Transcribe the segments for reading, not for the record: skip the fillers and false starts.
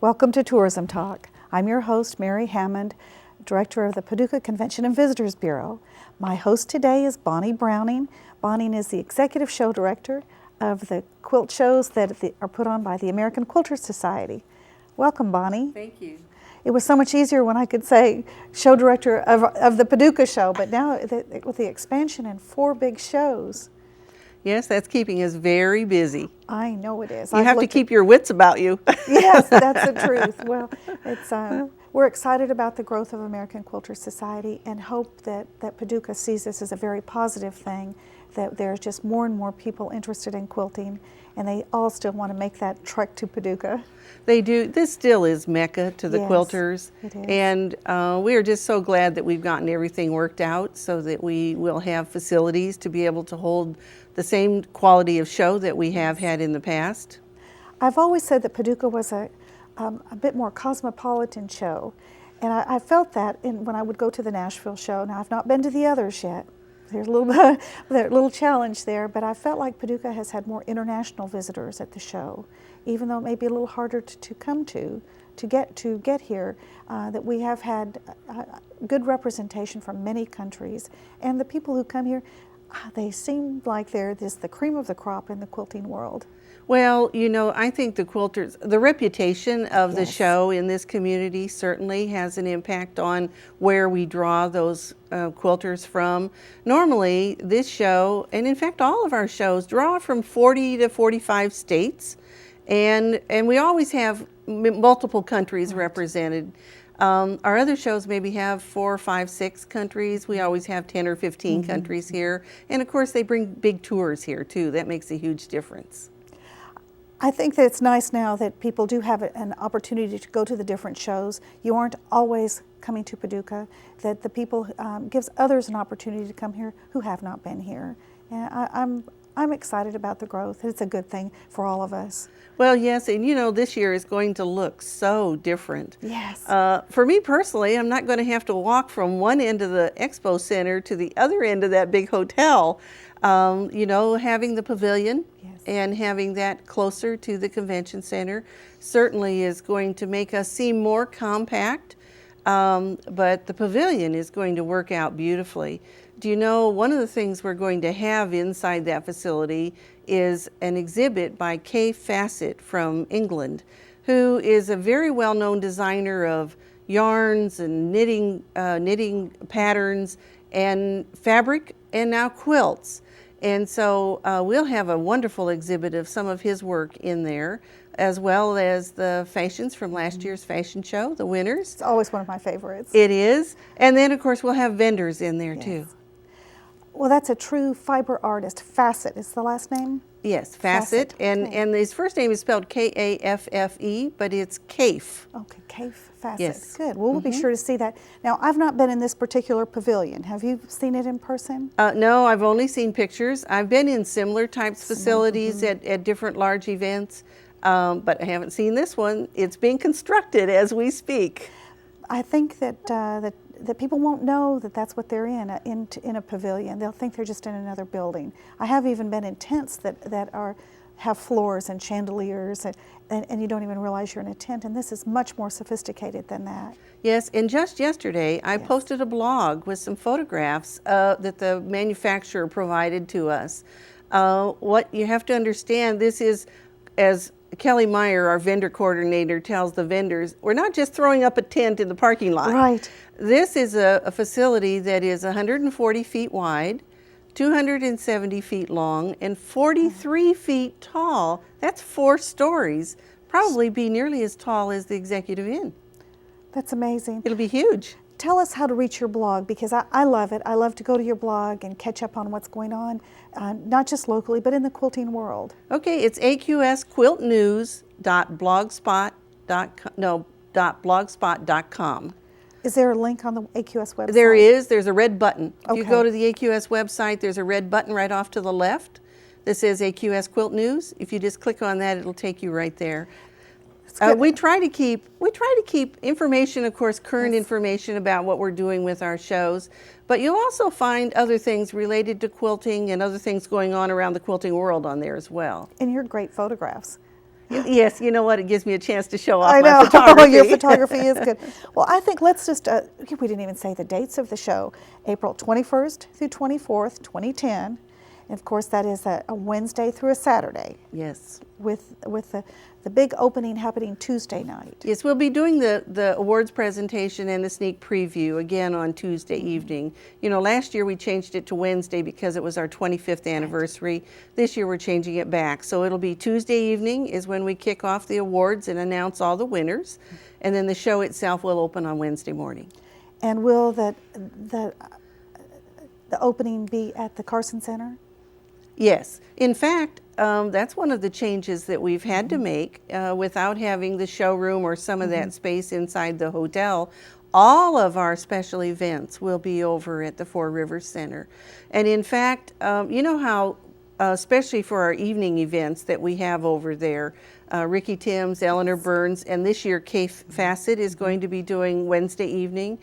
Welcome to Tourism Talk. I'm your host, Mary Hammond, Director of the Paducah Convention and Visitors Bureau. My host today is Bonnie Browning. Bonnie is the Executive Show Director of the quilt shows that are put on by the American Quilters Society. Welcome, Bonnie. Thank you. It was so much easier when I could say Show Director of the Paducah Show, but now with the expansion and 4 big shows. Yes, that's keeping us very busy. I know it is. You have to keep your wits about you. Yes, that's the truth. Well, it's we're excited about the growth of American Quilters Society and hope that Paducah sees this as a very positive thing, that there's just more and more people interested in quilting, and they all still want to make that trek to Paducah. They do. This still is Mecca to the Yes, quilters. it is. And we are just so glad that we've gotten everything worked out so that we will have facilities to be able to hold the same quality of show that we have had in the past. I've always said that Paducah was a bit more cosmopolitan show, and I felt that when I would go to the Nashville show. Now, I've not been to the others yet. There's a little challenge there, but I felt like Paducah has had more international visitors at the show, even though it may be a little harder to come to get here. That we have had good representation from many countries, and the people who come here, they seem like they're the cream of the crop in the quilting world. Well, you know, I think the quilters, the reputation of the Yes. show in this community certainly has an impact on where we draw those quilters from. Normally, this show, and in fact all of our shows, draw from 40 to 45 states, and we always have multiple countries represented. Our other shows maybe have 4, 5, 6 countries. We always have 10 or 15 countries here. And of course, they bring big tours here too. That makes a huge difference. I think that it's nice now that people do have an opportunity to go to the different shows. You aren't always coming to Paducah, that the people gives others an opportunity to come here who have not been here. And I'm excited about the growth. It's a good thing for all of us. Well, yes, and you know, this year is going to look so different. Yes. For me personally, I'm not going to have to walk from one end of the expo center to the other end of that big hotel. You know, having the pavilion and having that closer to the convention center certainly is going to make us seem more compact, but the pavilion is going to work out beautifully. Do you know, one of the things we're going to have inside that facility is an exhibit by Kay Fassett from England, who is a very well-known designer of yarns and knitting patterns and fabric and now quilts. And so we'll have a wonderful exhibit of some of his work in there, as well as the fashions from last year's fashion show, the winners. It's always one of my favorites. It is. And then, of course, we'll have vendors in there, too. Well, that's a true fiber artist. Fassett is the last name? Yes, Fassett. And his first name is spelled K-A-F-F-E, but it's Kafe. Okay, Kafe Fassett. Yes. Good. Well, we'll be sure to see that. Now, I've not been in this particular pavilion. Have you seen it in person? No, I've only seen pictures. I've been in similar types facilities at different large events, but I haven't seen this one. It's being constructed as we speak. I think that people won't know that that's what they're in a pavilion. They'll think they're just in another building. I have even been in tents that have floors and chandeliers, and you don't even realize you're in a tent, and this is much more sophisticated than that. Yes, and just yesterday I posted a blog with some photographs that the manufacturer provided to us. What you have to understand, this is, as Kelly Meyer, our vendor coordinator, tells the vendors, we're not just throwing up a tent in the parking lot. Right. This is a facility that is 140 feet wide, 270 feet long, and 43 feet tall. That's 4 stories. Probably be nearly as tall as the Executive Inn. That's amazing. It'll be huge. Tell us how to reach your blog, because I love it. I love to go to your blog and catch up on what's going on, not just locally, but in the quilting world. Okay, it's aqsquiltnews.blogspot.com. Is there a link on the AQS website? There is. There's a red button. If you Okay. go to the AQS website, there's a red button right off to the left that says AQS Quilt News. If you just click on that, it'll take you right there. We try to keep information, of course, current information about what we're doing with our shows, but you'll also find other things related to quilting and other things going on around the quilting world on there as well. And your great photographs. Yes, you know what? It gives me a chance to show off I my know. photography. Your photography is good. Well, I think let's just, we didn't even say the dates of the show. April 21st through 24th, 2010. And of course, that is a Wednesday through a Saturday. Yes. With the big opening happening Tuesday night. Yes, we'll be doing the awards presentation and the sneak preview again on Tuesday evening. You know, last year we changed it to Wednesday because it was our 25th anniversary. This year we're changing it back. So it'll be Tuesday evening is when we kick off the awards and announce all the winners. And then the show itself will open on Wednesday morning. And will the opening be at the Carson Center? Yes. In fact, that's one of the changes that we've had to make without having the showroom or some of that space inside the hotel. All of our special events will be over at the Four Rivers Center. And in fact, you know how, especially for our evening events that we have over there, Ricky Timms, Eleanor Burns, and this year Kay Fassett is going to be doing Wednesday evening.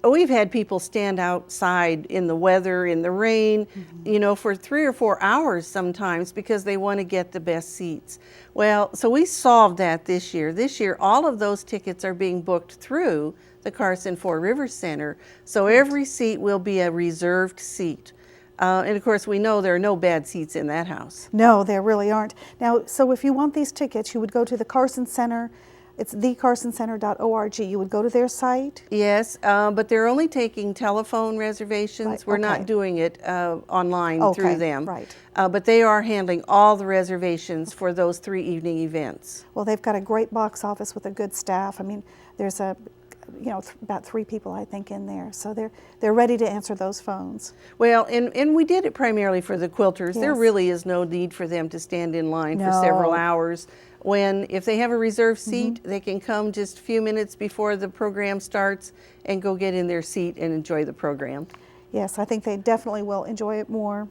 We've had people stand outside in the weather, in the rain, you know, for 3 or 4 hours sometimes because they want to get the best seats. Well, so we solved that this year. This year, all of those tickets are being booked through the Carson Four Rivers Center. So every seat will be a reserved seat. And of course, we know there are no bad seats in that house. No, there really aren't. Now, so if you want these tickets, you would go to the Carson Center. It's thecarsoncenter.org. You would go to their site? Yes, but they're only taking telephone reservations. Right, We're okay. not doing it online through them. Right. But they are handling all the reservations for those 3 evening events. Well, they've got a great box office with a good staff. I mean, there's about 3 people, I think, in there. So they're ready to answer those phones. Well, and we did it primarily for the quilters. Yes. There really is no need for them to stand in line for No. several hours. If they have a reserved seat, they can come just a few minutes before the program starts and go get in their seat and enjoy the program. Yes, I think they definitely will enjoy it more.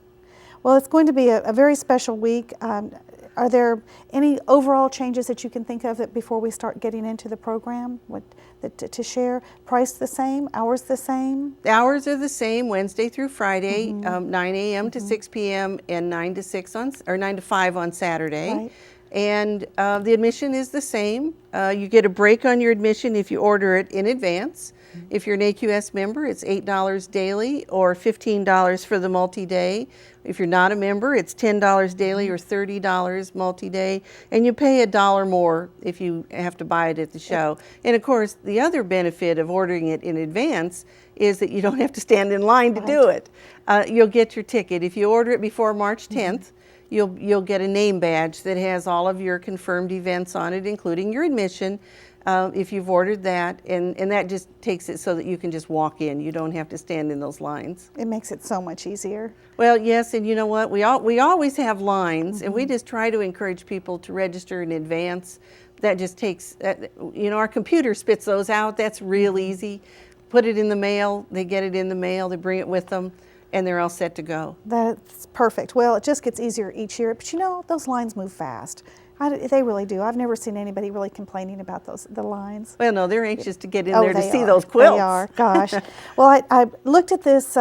Well, it's going to be a very special week. Are there any overall changes that you can think of that before we start getting into the program to share? Price the same? Hours the same? The hours are the same Wednesday through Friday, 9 a.m. to 6 p.m. and 9 to 5 on Saturday. Right. And the admission is the same. You get a break on your admission if you order it in advance. If you're an AQS member, it's $8 daily or $15 for the multi-day. If you're not a member, it's $10 daily or $30 multi-day. And you pay $1 more if you have to buy it at the show. And of course, the other benefit of ordering it in advance is that you don't have to stand in line to do it. You'll get your ticket. If you order it before March 10th, you'll get a name badge that has all of your confirmed events on it, including your admission, if you've ordered that, and that just takes it so that you can just walk in. You don't have to stand in those lines. It makes it so much easier. Well, yes, and you know what? We always have lines, and we just try to encourage people to register in advance. That just takes, you know, our computer spits those out. That's real easy. Put it in the mail. They get it in the mail. They bring it with them, and they're all set to go. That's perfect. Well, it just gets easier each year. But you know, those lines move fast. They really do. I've never seen anybody really complaining about the lines. Well, no, they're anxious to get in there to see are. those quilts. They are. Gosh. Well, I looked at this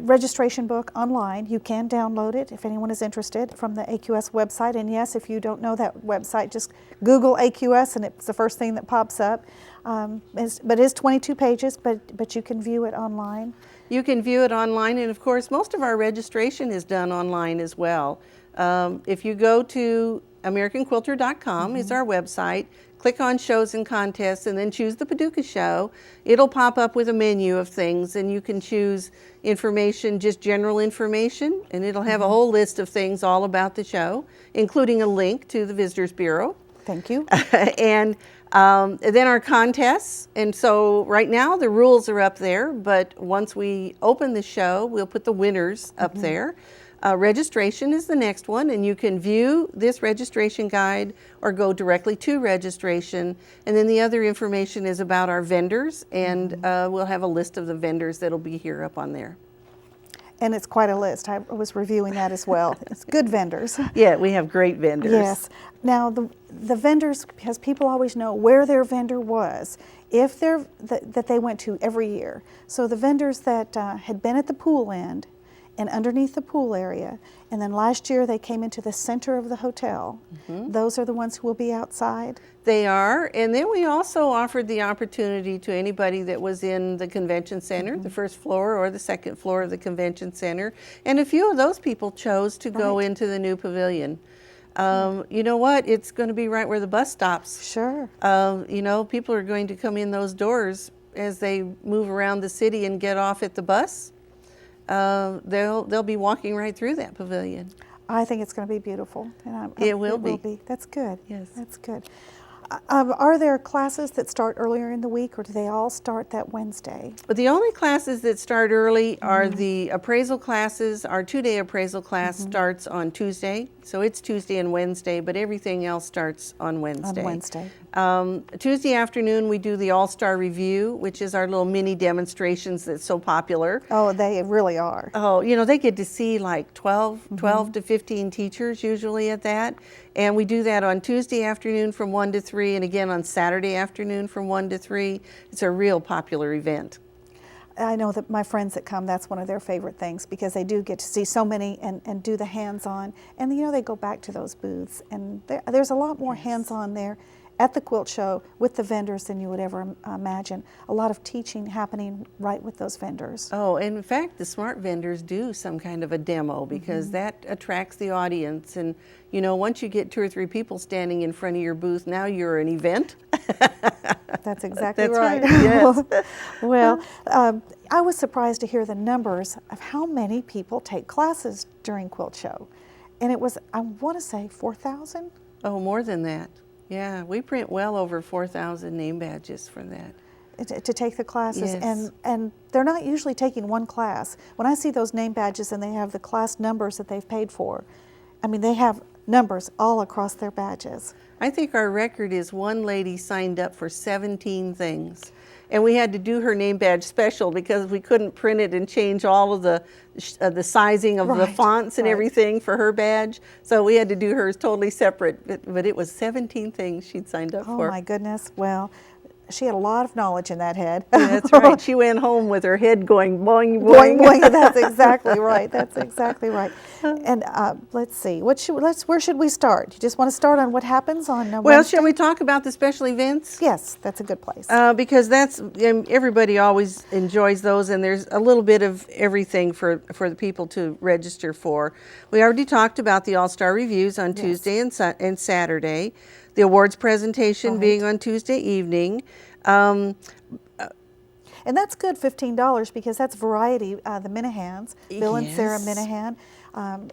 registration book online. You can download it if anyone is interested from the AQS website. And yes, if you don't know that website, just Google AQS and it's the first thing that pops up. But it is 22 pages, but you can view it online. You can view it online, and of course, most of our registration is done online as well. If you go to AmericanQuilter.com is our website, click on shows and contests, and then choose the Paducah show. It'll pop up with a menu of things, and you can choose information, just general information, and it'll have a whole list of things all about the show, including a link to the Visitors Bureau. Thank you. And then our contests, and so right now the rules are up there, but once we open the show, we'll put the winners up there. Registration is the next one, and you can view this registration guide or go directly to registration. And then the other information is about our vendors, and we'll have a list of the vendors that'll be here up on there. And it's quite a list. I was reviewing that as well. It's good vendors. Yeah, we have great vendors. Yes. Now the vendors, because people always know where their vendor was, if that they went to every year. So the vendors that had been at the pool end and underneath the pool area. And then last year they came into the center of the hotel. Those are the ones who will be outside? They are, and then we also offered the opportunity to anybody that was in the convention center, the first floor or the second floor of the convention center, and a few of those people chose to go into the new pavilion. You know what? It's going to be right where the bus stops. Sure. You know, people are going to come in those doors as they move around the city and get off at the bus. They'll be walking right through that pavilion. I think it's going to be beautiful. And it will be. That's good. Yes. That's good. Are there classes that start earlier in the week, or do they all start that Wednesday? But the only classes that start early are the appraisal classes. Our 2-day appraisal class starts on Tuesday, so it's Tuesday and Wednesday, but everything else starts on Wednesday. On Wednesday. Tuesday afternoon, we do the All-Star Review, which is our little mini demonstrations that's so popular. Oh, they really are. Oh, you know, they get to see like 12 to 15 teachers usually at that. And we do that on Tuesday afternoon from 1 to 3, and again on Saturday afternoon from 1 to 3. It's a real popular event. I know that my friends that come, that's one of their favorite things, because they do get to see so many and do the hands-on. And, you know, they go back to those booths, and there's a lot more hands-on there at the Quilt Show with the vendors than you would ever imagine. A lot of teaching happening right with those vendors. Oh, and in fact, the smart vendors do some kind of a demo, because that attracts the audience. And, you know, once you get 2 or 3 people standing in front of your booth, now you're an event. That's exactly That's right. Yes. Well, I was surprised to hear the numbers of how many people take classes during Quilt Show. And it was, I want to say, 4,000? Oh, more than that. Yeah, we print well over 4,000 name badges for that. To take the classes, Yes. and they're not usually taking one class. When I see those name badges and they have the class numbers that they've paid for, I mean, they have numbers all across their badges. I think our record is one lady signed up for 17 things. And we had to do her name badge special because we couldn't print it and change all of the sizing of the fonts and everything for her badge. So we had to do hers totally separate. But it was 17 things she'd signed up for. Oh my goodness. Well, she had a lot of knowledge in that head. Yeah, that's right. She went home with her head going boing, Boing, boing. boing. That's exactly right. That's exactly right. And let's see. Where should we start? You just want to start on what happens on Well, Wednesday? shall we talk about the special events? Yes, that's a good place. Because that's everybody always enjoys those, and there's a little bit of everything for the people to register for. We already talked about the All-Star Reviews on Tuesday and Saturday, the awards presentation being on Tuesday evening. And that's good, $15, because that's variety. The Minahans, Bill and Sarah Minahan.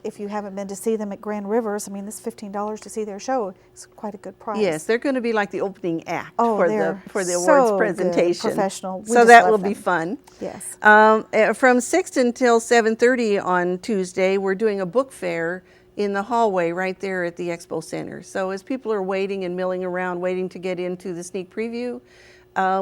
If you haven't been to see them at Grand Rivers, I mean, this $15 to see their show is quite a good price. Yes, they're going to be like the opening act for the awards so presentation. Good, professional. So that will be fun. Yes. From 6 until 7:30 on Tuesday, we're doing a book fair in the hallway right there at the Expo Center. So as people are waiting and milling around, waiting to get into the sneak preview,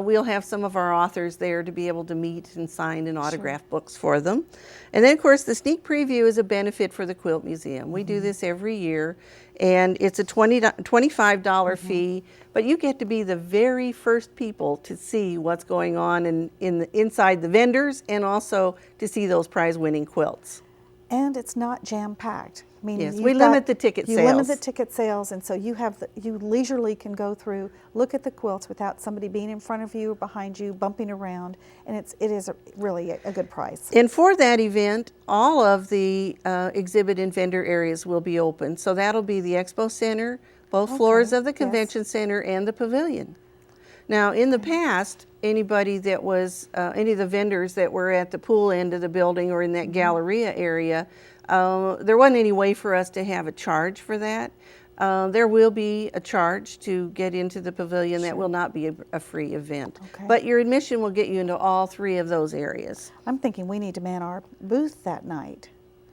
we'll have some of our authors there to be able to meet and sign and autograph books for them. And then, of course, the sneak preview is a benefit for the Quilt Museum. We do this every year, and it's a $25 fee, but you get to be the very first people to see what's going on inside the vendors, and also to see those prize-winning quilts. And it's not jam-packed. I mean, yes, we limit the ticket sales. You limit the ticket sales, and so you leisurely can go through, look at the quilts without somebody being in front of you or behind you, bumping around, and it is really a good price. And for that event, all of the exhibit and vendor areas will be open. So that'll be the Expo Center, both floors of the Convention Center, and the Pavilion. Now, in the past, anybody that was, any of the vendors that were at the pool end of the building or in that Galleria area, there wasn't any way for us to have a charge for that. There will be a charge to get into the pavilion. That will not be a free event. Okay. But your admission will get you into all 3 of those areas. I'm thinking we need to man our booth that night.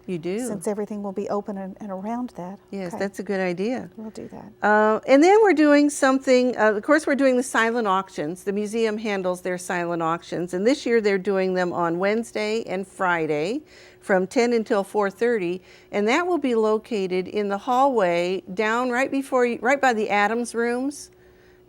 You do? Since everything will be open and around that. Yes, Okay. that's a good idea. We'll do that. And then we're doing something, of course we're doing the silent auctions. The museum handles their silent auctions, and this year they're doing them on Wednesday and Friday from 10 until 4:30, and that will be located in the hallway down right by the Adams rooms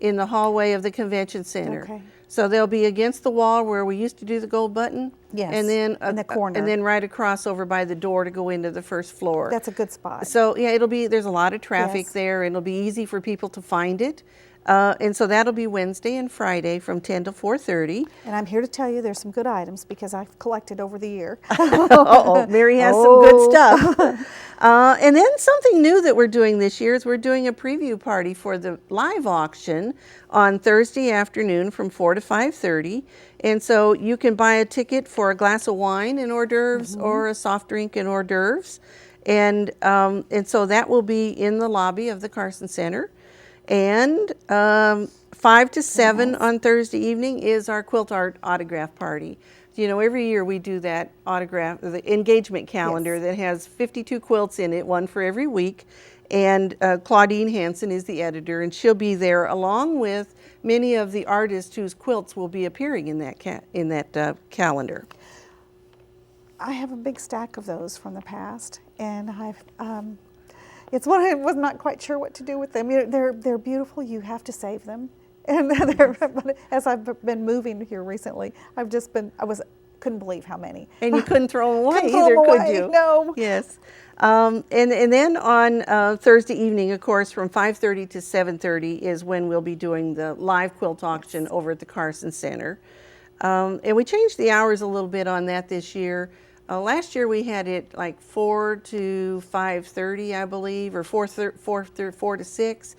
in the hallway of the Convention Center. Okay. So they'll be against the wall where we used to do the gold button. Yes, And then in the corner. and then right across over by the door to go into the first floor. That's a good spot. So yeah, there's a lot of traffic Yes. there, and it'll be easy for people to find it. And so that'll be Wednesday and Friday from 10 to 4:30. And I'm here to tell you there's some good items because I've collected over the year. Uh-oh, Mary has some good stuff. And then something new that we're doing this year is we're doing a preview party for the live auction on Thursday afternoon from 4 to 5:30. And so you can buy a ticket for a glass of wine and hors d'oeuvres or a soft drink and hors d'oeuvres. And so that will be in the lobby of the Carson Center. And 5 to 7 on Thursday evening is our quilt art autograph party. You know, every year we do that the engagement calendar that has 52 quilts in it, one for every week. And Claudine Hansen is the editor, and she'll be there along with many of the artists whose quilts will be appearing in that calendar. I have a big stack of those from the past, and it's one I was not quite sure what to do with them. You know, they're beautiful. You have to save them, and but as I've been moving here recently, couldn't believe how many. And you couldn't throw them away Couldn't throw either, them could away, you? no. Yes. And then on Thursday evening, of course, from 5:30 to 7:30 is when we'll be doing the live quilt auction over at the Carson Center. And we changed the hours a little bit on that this year. Last year we had it like 4 to 5:30, I believe, or 4 to 6.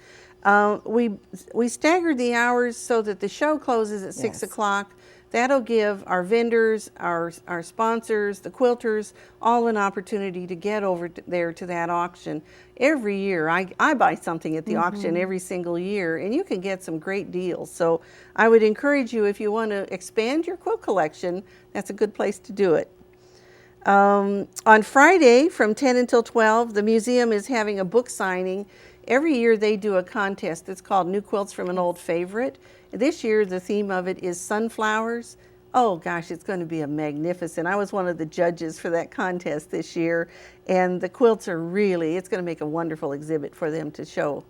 We staggered the hours so that the show closes at 6 o'clock. That'll give our vendors, our sponsors, the quilters, all an opportunity to get over there to that auction. Every year, I buy something at the auction every single year, and you can get some great deals. So I would encourage you, if you want to expand your quilt collection, that's a good place to do it. On Friday from 10 until 12, the museum is having a book signing. Every year they do a contest that's called New Quilts from an Old Favorite. This year the theme of it is sunflowers. Oh gosh, it's going to be a magnificent. I was one of the judges for that contest this year, and the quilts are it's going to make a wonderful exhibit for them to show.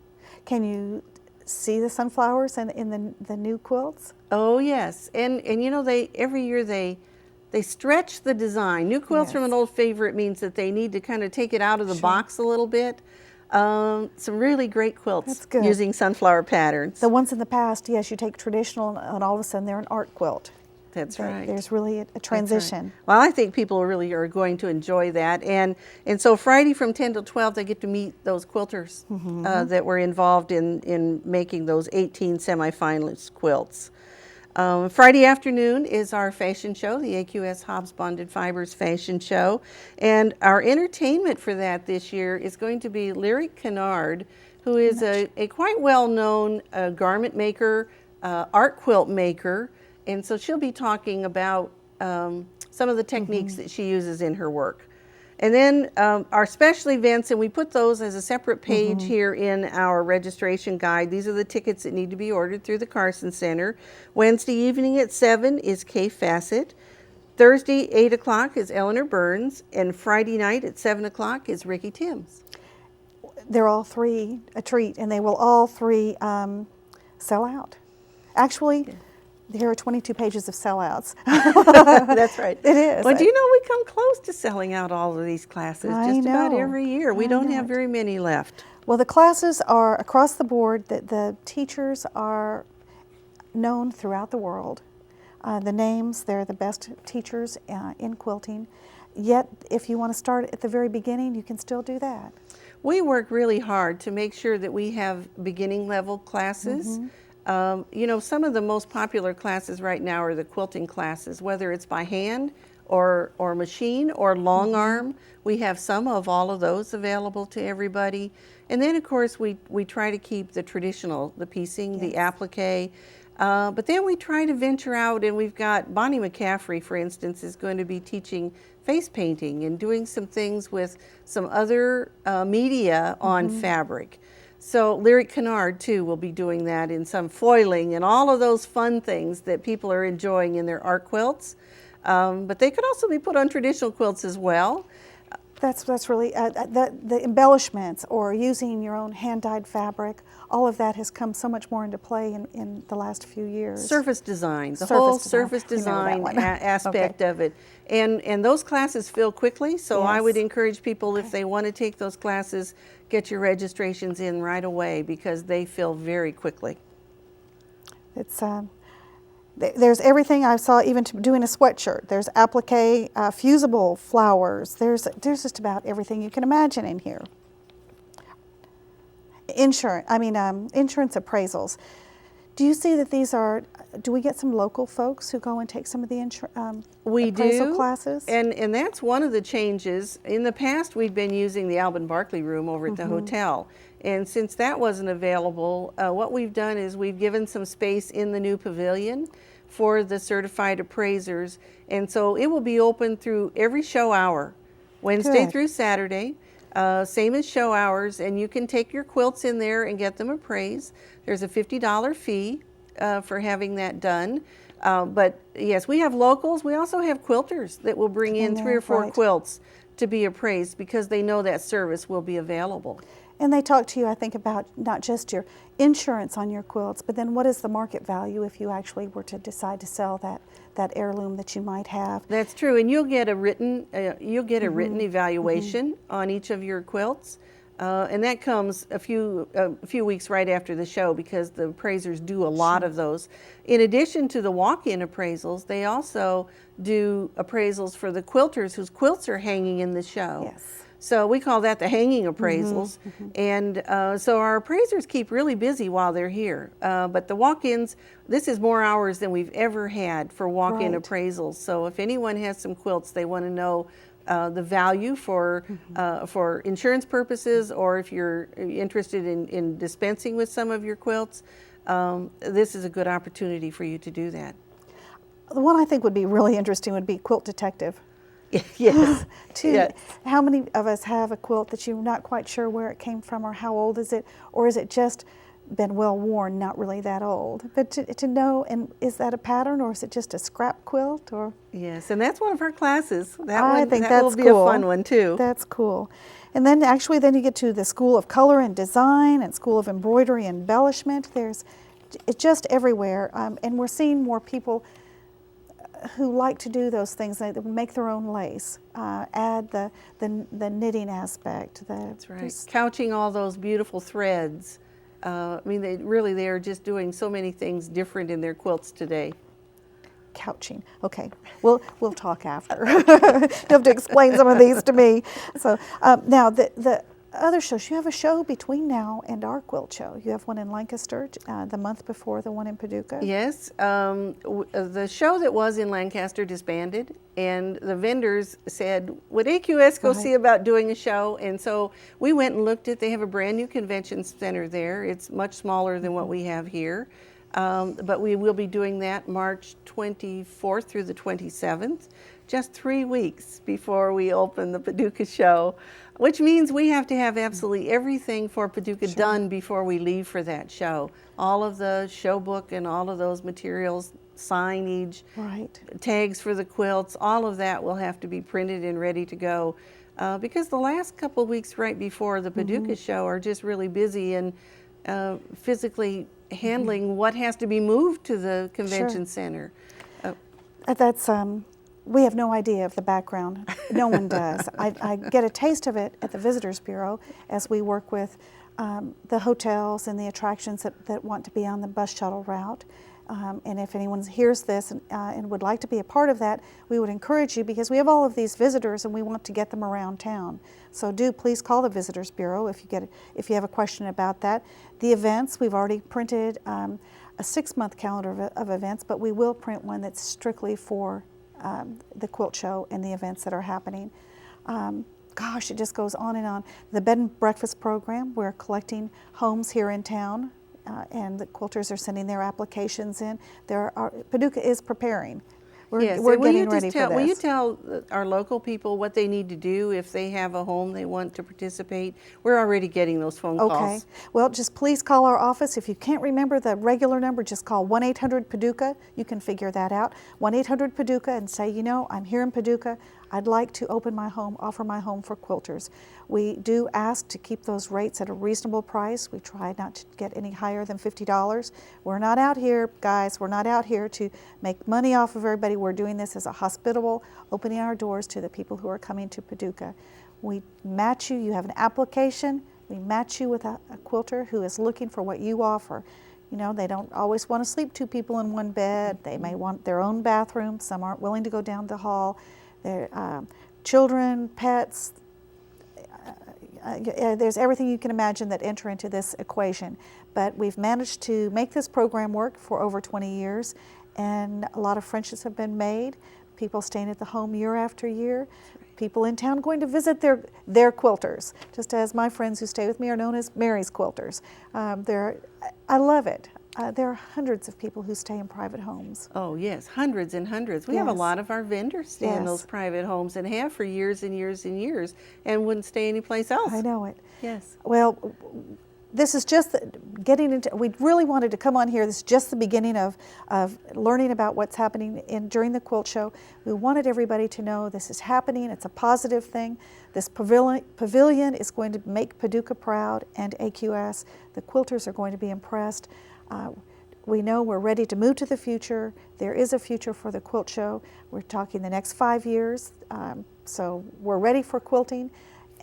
Can you see the sunflowers in the new quilts? Oh yes, and you know, every year they stretch the design. New Quilts from an Old Favorite means that they need to kind of take it out of the box a little bit. Some really great quilts using sunflower patterns. The ones in the past, yes, you take traditional and all of a sudden they're an art quilt. That's right. There's really a transition. Right. Well, I think people really are going to enjoy that. And so Friday from 10 to 12, they get to meet those quilters that were involved in making those 18 semifinalist quilts. Friday afternoon is our fashion show, the AQS Hobbs Bonded Fibers fashion show. And our entertainment for that this year is going to be Lyric Kennard, who is a quite well-known garment maker, art quilt maker. And so she'll be talking about some of the techniques that she uses in her work. And then our special events, and we put those as a separate page here in our registration guide. These are the tickets that need to be ordered through the Carson Center. Wednesday evening at 7 is Kay Fassett. Thursday, 8 o'clock is Eleanor Burns. And Friday night at 7 o'clock is Ricky Timms. They're all three a treat, and they will all three sell out. Actually, there are 22 pages of sellouts. That's right. It is. Well, do you know we come close to selling out all of these classes just about every year. We don't have very many left. Well, the classes are across the board. The teachers are known throughout the world. The names, they're the best teachers in quilting. Yet, if you want to start at the very beginning, you can still do that. We work really hard to make sure that we have beginning level classes. You know, some of the most popular classes right now are the quilting classes, whether it's by hand or machine or long arm. We have some of all of those available to everybody. And then, of course, we try to keep the traditional, the piecing, the applique. But then we try to venture out, and we've got Bonnie McCaffrey, for instance, is going to be teaching face painting and doing some things with some other media on fabric. So Lyric Kennard, too, will be doing that in some foiling and all of those fun things that people are enjoying in their art quilts. But they could also be put on traditional quilts as well. That's really the embellishments or using your own hand-dyed fabric. All of that has come so much more into play in the last few years. Surface design, the whole surface design aspect of it. And those classes fill quickly, so I would encourage people, if they want to take those classes, get your registrations in right away because they fill very quickly. It's there's everything. I saw even doing a sweatshirt. There's applique, fusible flowers. There's just about everything you can imagine in here. Insurance appraisals. Do you see that these are, do we get some local folks who go and take some of the appraisal classes? And that's one of the changes. In the past, we'd been using the Alban Barkley room over at the hotel. And since that wasn't available, what we've done is we've given some space in the new pavilion for the certified appraisers. And so it will be open through every show hour, Wednesday through Saturday. Same as show hours, and you can take your quilts in there and get them appraised. There's a $50 fee for having that done. But yes, we have locals. We also have quilters that will bring in 3 or 4 quilts to be appraised because they know that service will be available. And they talk to you, I think, about not just your insurance on your quilts, but then what is the market value if you actually were to decide to sell that heirloom that you might have. That's true, and you'll get a written written evaluation on each of your quilts, and that comes a few weeks right after the show because the appraisers do a lot of those. In addition to the walk-in appraisals, they also do appraisals for the quilters whose quilts are hanging in the show. Yes. So we call that the hanging appraisals. And so our appraisers keep really busy while they're here. But the walk-ins, this is more hours than we've ever had for walk-in appraisals. So if anyone has some quilts, they want to know the value for insurance purposes, or if you're interested in dispensing with some of your quilts, this is a good opportunity for you to do that. The one I think would be really interesting would be Quilt Detective. Yes. How many of us have a quilt that you're not quite sure where it came from, or how old is it, or is it just been well worn, not really that old? But to know, and is that a pattern, or is it just a scrap quilt? Or yes, and that's one of our classes. I think that will be a fun one too. That's cool. And then actually, then you get to the School of Color and Design and School of Embroidery and Embellishment. It's just everywhere, and we're seeing more people who like to do those things. They make their own lace, add the knitting aspect. That's right. Couching all those beautiful threads. I mean, they are just doing so many things different in their quilts today. Couching. Okay, we'll talk after. You have to explain some of these to me. So now the other shows, you have a show between now and our quilt show. You have one in Lancaster the month before the one in Paducah. Yes, the show that was in Lancaster disbanded, and the vendors said, would AQS go see about doing a show? And so we went and looked at, they have a brand new convention center there. It's much smaller than what we have here. But we will be doing that March 24th through the 27th, just 3 weeks before we open the Paducah show, which means we have to have absolutely everything for Paducah done before we leave for that show. All of the show book and all of those materials, signage, tags for the quilts, all of that will have to be printed and ready to go. Because the last couple of weeks right before the Paducah show are just really busy and physically handling what has to be moved to the convention center. That's we have no idea of the background. No one does. I get a taste of it at the Visitors Bureau as we work with the hotels and the attractions that want to be on the bus shuttle route. And if anyone hears this and would like to be a part of that, we would encourage you, because we have all of these visitors and we want to get them around town. So please call the Visitors Bureau if you have a question about that. The events, we've already printed a 6-month calendar of events, but we will print one that's strictly for the Quilt Show and the events that are happening. Gosh, it just goes on and on. The bed and breakfast program, we're collecting homes here in town, and the quilters are sending their applications in. Paducah is preparing. We're getting ready for this. Will you tell our local people what they need to do if they have a home they want to participate? We're already getting those phone calls. Okay. Well, just please call our office. If you can't remember the regular number, just call 1-800-PADUCAH. You can figure that out. 1-800-PADUCAH and say, I'm here in Paducah. I'd like to open my home, offer my home for quilters. We do ask to keep those rates at a reasonable price. We try not to get any higher than $50. We're not out here, guys, we're not out here to make money off of everybody. We're doing this as a hospitable, opening our doors to the people who are coming to Paducah. We match you, you have an application, we match you with a quilter who is looking for what you offer. You know, they don't always want to sleep 2 people in one bed. They may want their own bathroom. Some aren't willing to go down the hall. Children, pets, there's everything you can imagine that enter into this equation. But we've managed to make this program work for over 20 years, and a lot of friendships have been made. People staying at the home year after year. People in town going to visit their quilters, just as my friends who stay with me are known as Mary's quilters. I love it. There are hundreds of people who stay in private homes. Oh yes, hundreds and hundreds. We have a lot of our vendors stay in those private homes and have for years and years and years, and wouldn't stay anyplace else. I know it. Yes. Well, this is just getting into, we really wanted to come on here. This is just the beginning of learning about what's happening during the Quilt Show. We wanted everybody to know this is happening. It's a positive thing. This pavilion is going to make Paducah proud, and AQS. The quilters are going to be impressed. We know we're ready to move to the future. There is a future for the Quilt Show. We're talking the next 5 years, so we're ready for quilting.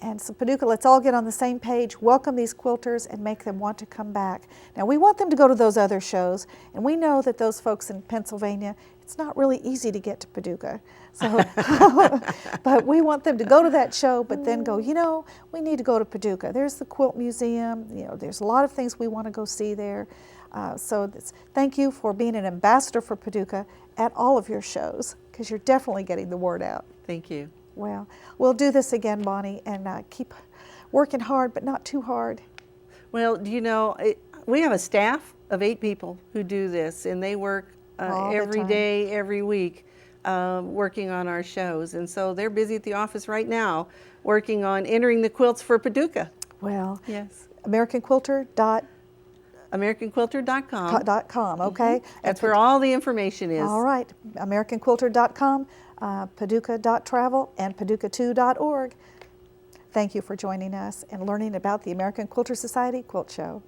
And so Paducah, let's all get on the same page, welcome these quilters and make them want to come back. Now we want them to go to those other shows, and we know that those folks in Pennsylvania, it's not really easy to get to Paducah. So, but we want them to go to that show, but then go, you know, we need to go to Paducah. There's the Quilt Museum, you know, there's a lot of things we want to go see there. Thank you for being an ambassador for Paducah at all of your shows, because you're definitely getting the word out. Thank you. Well, we'll do this again, Bonnie, and keep working hard, but not too hard. Well, you know, we have a staff of 8 people who do this, and they work every day, every week, working on our shows. And so they're busy at the office right now working on entering the quilts for Paducah. Well, yes. AmericanQuilter.com, okay? That's where all the information is. All right, AmericanQuilter.com, Paducah.travel, and Paducah2.org. Thank you for joining us and learning about the American Quilter Society Quilt Show.